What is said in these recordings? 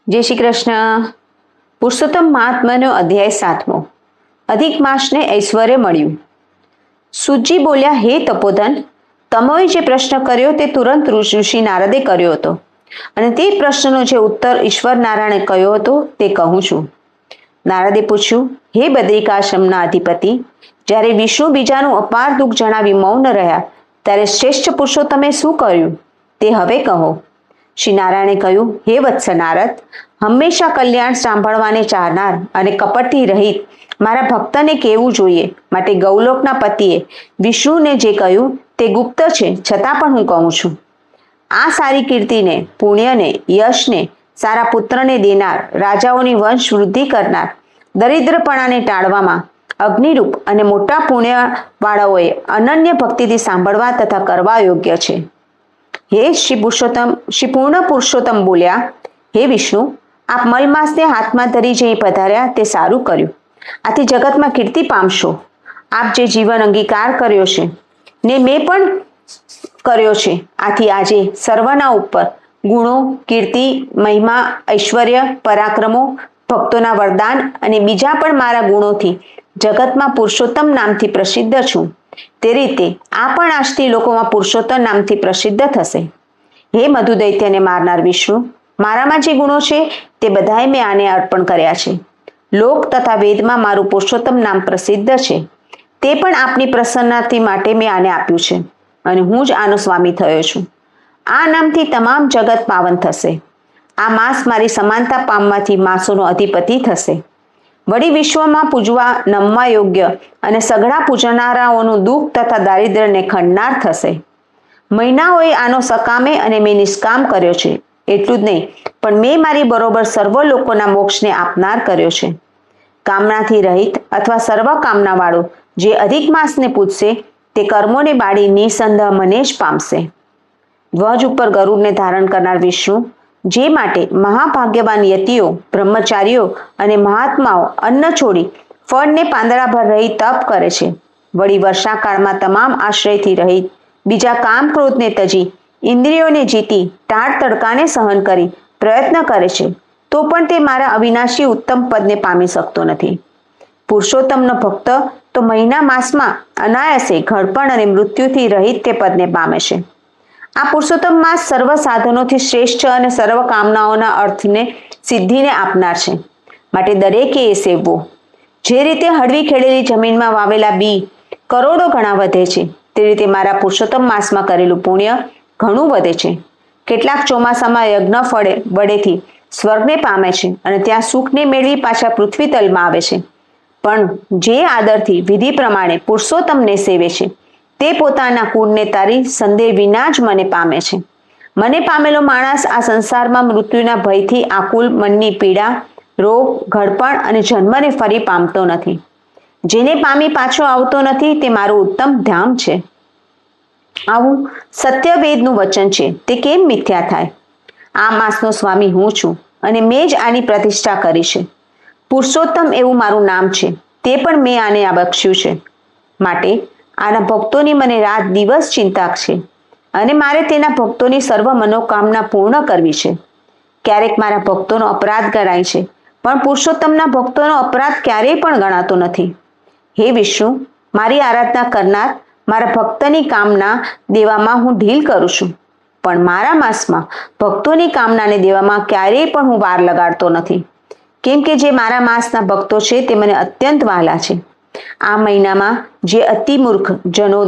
જય શ્રી કૃષ્ણ. પુરુષોત્તમ મહાત્માનો અધ્યાય 7મો. અધિક માસને ઐશ્વર્ય મળ્યું. સુજી બોલ્યા, હે તપોધન, તમોએ જે પ્રશ્ન કર્યો તે તુરંત ઋષિ નારદે કર્યો હતો, અને તે પ્રશ્નનો જે ઉત્તર ઈશ્વર નારાયણે કહ્યો હતો તે કહું છું. નારદે પૂછ્યું, હે બદ્રિકાશ્રમના અધિપતિ, જ્યારે વિષ્ણુ બીજાનું અપાર દુઃખ જણાવી મૌન રહ્યા, ત્યારે શ્રેષ્ઠ પુરુષોત્તમે શું કર્યું તે હવે કહો. શ્રી નારાયણે કહ્યું, હે વત્સ નારદ, હંમેશા કલ્યાણ સાંભળવાને ચાહનાર અને કપટથી રહિત મારા ભક્તને કહેવું જોઈએ. માટે ગૌલોકના પતિએ વિષ્ણુને જે કહ્યું તે ગુપ્ત છે, છતાં પણ હું કહું છું. આ સારી કીર્તિને, પુણ્યને, યશને, સારા પુત્રને દેનાર, રાજાઓની વંશ વૃદ્ધિ કરનાર, દરિદ્રપણાને ટાળવામાં અગ્નિરૂપ અને મોટા પુણ્યવાળાઓએ અનન્ય ભક્તિથી સાંભળવા તથા કરવા યોગ્ય છે. હે શ્રી પૂર્ણ પુરુષોત્તમ બોલ્યા, હે વિષ્ણુ, આપ મલમાસને હાથમાં ધરી જે પધાર્યા તે સારું કર્યું. આથી જગતમાં કીર્તિ પામશો. આપ જે જીવન અંગીકાર કર્યો છે ને મેં પણ કર્યો છે, આથી આજે સર્વના ઉપર ગુણો, કીર્તિ, મહિમા, ઐશ્વર્ય, પરાક્રમો, ભક્તોના વરદાન અને બીજા પણ મારા ગુણોથી જગતમાં પુરુષોત્તમ નામથી પ્રસિદ્ધ છું. તે રીતે આ પણ આજથી લોકોમાં પુરુષોત્તમ નામથી પ્રસિદ્ધ થશે. હે મધુ દૈત્યને મારનાર વિષ્ણુ, મારામાં જે ગુણો છે તે બધાએ મેં આને અર્પણ કર્યા છે. લોક તથા વેદમાં મારું પુરુષોત્તમ નામ પ્રસિદ્ધ છે. તે પણ આપની પ્રસન્નતા માટે મેં આને આપ્યું છે, અને હું જ આનો સ્વામી થયો છું. આ નામથી તમામ જગત પાવન થશે. આ માસ મારી સમાનતા પામવાથી માસોનો અધિપતિ થશે. વળી વિશ્વમાં પૂજવા, નમવા યોગ્ય અને સઘળા પૂજનારાઓનું દુઃખ તથા દારિદ્ર્યને ખંડનાર થશે. મહિનાઓએ આનો સકામે અને મેં નિષ્કામ કર્યો છે. એટલું જ નહીં, પણ મેં મારી બરોબર સર્વ લોકોના મોક્ષને આપનાર કર્યો છે. કામનાથી રહિત અથવા સર્વ કામનાવાળો જે અધિક માસને પૂજશે તે કર્મોને બાળી નિસંદેહ મને જ પામશે. ધ્વજ ઉપર ગરુડને ધારણ કરનાર વિષ્ણુ, જે માટે મહાભાગ્યવાન યતિઓ, બ્રહ્મચારીઓ અને મહાત્માઓ અન્ન છોડી ફળને પાંદડાભર રહી તપ કરે છે. વળી વર્ષાકાળમાં તમામ આશ્રયથી રહિત, બીજા કામ ક્રોધને તજી, ઇન્દ્રિયોને જીતી, ટાઢ તડકાને સહન કરી પ્રયત્ન કરે છે, તો પણ તે મારા અવિનાશી ઉત્તમ પદને પામી શકતો નથી. પુરુષોત્તમનો ભક્ત તો મહિના માસમાં અનાયાસે ઘડપણ અને મૃત્યુથી રહિત તે પદને પામે છે. આ પુરુષોત્તમ માસ સર્વ સાધનોથી શ્રેષ્ઠ અને સર્વ કામનાઓના અર્થને સિદ્ધિને આપનાર છે. માટે દરેકે એ સેવવો. જે રીતે હળવી ખેડેલી જમીનમાં વાવેલા બી કરોડો ગણા વધે છે, તે રીતે મારા પુરુષોત્તમ માસમાં કરેલું પુણ્ય ઘણું વધે છે. કેટલાક ચોમાસામાં યજ્ઞ ફળે વડેથી સ્વર્ગને પામે છે અને ત્યાં સુખને મેળવી પાછા પૃથ્વી તલમાં આવે છે. પણ જે આદરથી વિધિ પ્રમાણે પુરુષોત્તમને સેવે છે તે પોતાના કુળને તારી સંદેહ વિના જ મને પામે છે. મને પામેલો માણસ આ સંસારમાં મૃત્યુના ભયથી આકુલ મનની પીડા, રોગ, ઘડપણ અને જન્મને ફરી પામતો નથી. જેને પામી પાછો આવતો નથી તે મારું ઉત્તમ ધામ છે. આવું સત્યવેદનું વચન છે, તે કેમ મિથ્યા થાય? આ માસનો સ્વામી હું છું, અને મેં જ આની પ્રતિષ્ઠા કરી છે. પુરુષોત્તમ એવું મારું નામ છે, તે પણ મેં આને બખ્શ્યું છે. માટે આના ભક્તોની મને રાત દિવસ ચિંતા છે, અને મારે તેના ભક્તોની સર્વ મનોકામના પૂર્ણ કરવી છે. ક્યારેક મારા ભક્તોનો અપરાધ ગણાય છે, પણ પુરુષોત્તમના ભક્તોનો અપરાધ ક્યારેય પણ ગણાતો નથી. હે વિષ્ણુ, મારી આરાધના કરનાર મારા ભક્તની કામના દેવામાં હું ઢીલ કરું છું, પણ મારા માસમાં ભક્તોની કામનાને દેવામાં ક્યારેય પણ હું વાર લગાડતો નથી. કેમ કે જે મારા માસના ભક્તો છે તે મને અત્યંત વહાલા છે. આ મહિનામાં જે અતિમૂર્ખ જનો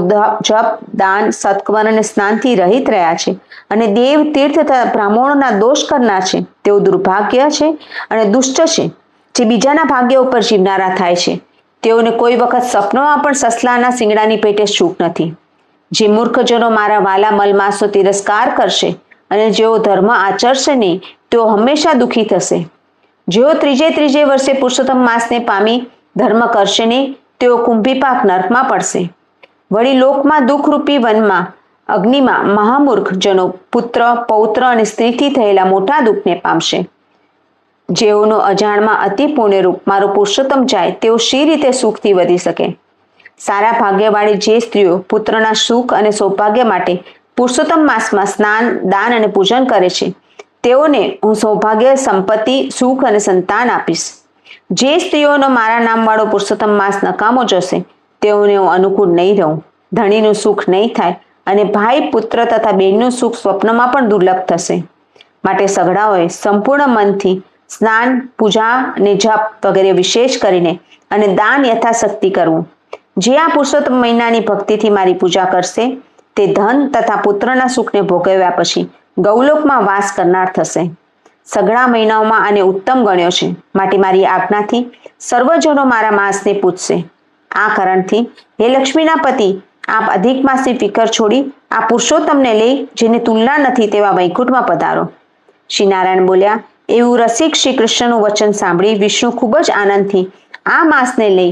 જપ, દાન, સત્કર્મ અને સ્નાનથી રહિત રહ્યા છે અને દેવ, તીર્થ તથા બ્રાહ્મણોના દોષ કરનાર છે, તેઓ દુર્ભાગ્ય છે અને દુષ્ટ છે. જે બીજાના ભાગ્ય ઉપર જીવનારા થાય છે, તેઓને કોઈ વખત સપનોમાં પણ સસલાના શિંગડાની પેટે સુખ નથી. જે મૂર્ખજનો મારા વાલા મલમાસનો તિરસ્કાર કરશે અને જેઓ ધર્મ આચરશે નહીં, તેઓ હંમેશા દુઃખી થશે. જેઓ ત્રીજે વર્ષે પુરુષોત્તમ માસને પામી ધર્મ કરશે નહીં, તેઓ કુંભીપાક નર્કમાં પડશે. વળી લોકમાં દુઃખરૂપી વનમાં અગ્નિમાં મહામૂર્ખ જનો પુત્ર, પૌત્ર અને સ્ત્રીથી થયેલા મોટા દુઃખને પામશે. જેઓનો અજાણમાં અતિ પુણ્યરૂપ મારો પુરુષોત્તમ જાય, તેઓ શી રીતે સુખથી વધી શકે? સારા ભાગ્યવાળી જે સ્ત્રીઓ પુત્રના સુખ અને સૌભાગ્ય માટે પુરુષોત્તમ માસમાં સ્નાન, દાન અને પૂજન કરે છે, તેઓને હું સૌભાગ્ય, સંપત્તિ, સુખ અને સંતાન આપીશ. જે સ્ત્રીઓનો મારા નામવાળો પુરુષોત્તમ માસ નકામો જશે તેઓને હું અનુકૂળ નહીં રહું. ધણીનું સુખ નહીં થાય અને ભાઈ, પુત્ર તથા બહેનનું સુખ સ્વપ્નમાં પણ દુર્લભ થશે. માટે સઘળાઓએ સંપૂર્ણ મનથી સ્નાન, પૂજા અને જપ વગેરે વિશેષ કરીને અને દાન યથાશક્તિ કરવું. જે આ પુરુષોત્તમ મહિનાની ભક્તિથી મારી પૂજા કરશે તે ધન તથા પુત્રના સુખને ભોગવ્યા પછી ગૌલોકમાં વાસ કરનાર થશે. સઘળા મહિનાઓમાં આને ઉત્તમ ગણ્યો છે. માટે મારી આજ્ઞાથી સર્વજનો મારા માસને પૂજશે. આ કારણથી હે લક્ષ્મીના પતિ, આપ અધિક માસની ફિકર છોડી આ પુરુષોત્તમને લઈ જેની તુલના નથી તેવા વૈકુંઠમાં પધારો. શ્રી નારાયણ બોલ્યા, એવું રસિક શ્રી કૃષ્ણનું વચન સાંભળી વિષ્ણુ ખૂબ જ આનંદથી આ માસને લઈ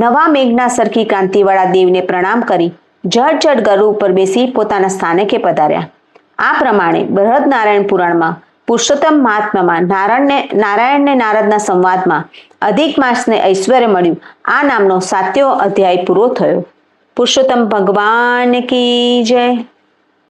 નવા મેઘના સરખી કાંતિવાળા દેવને પ્રણામ કરી જડ ગરુ ઉપર બેસી પોતાના સ્થાનકે પધાર્યા. આ પ્રમાણે બૃહદ નારાયણ પુરાણમાં પુરુષોત્તમ મહાત્મામાં નારાયણને નારદના સંવાદમાં અધિક માસને ઐશ્વર્ય મળ્યું આ નામનો 7મો અધ્યાય પૂરો થયો. પુરુષોત્તમ ભગવાન કી જય.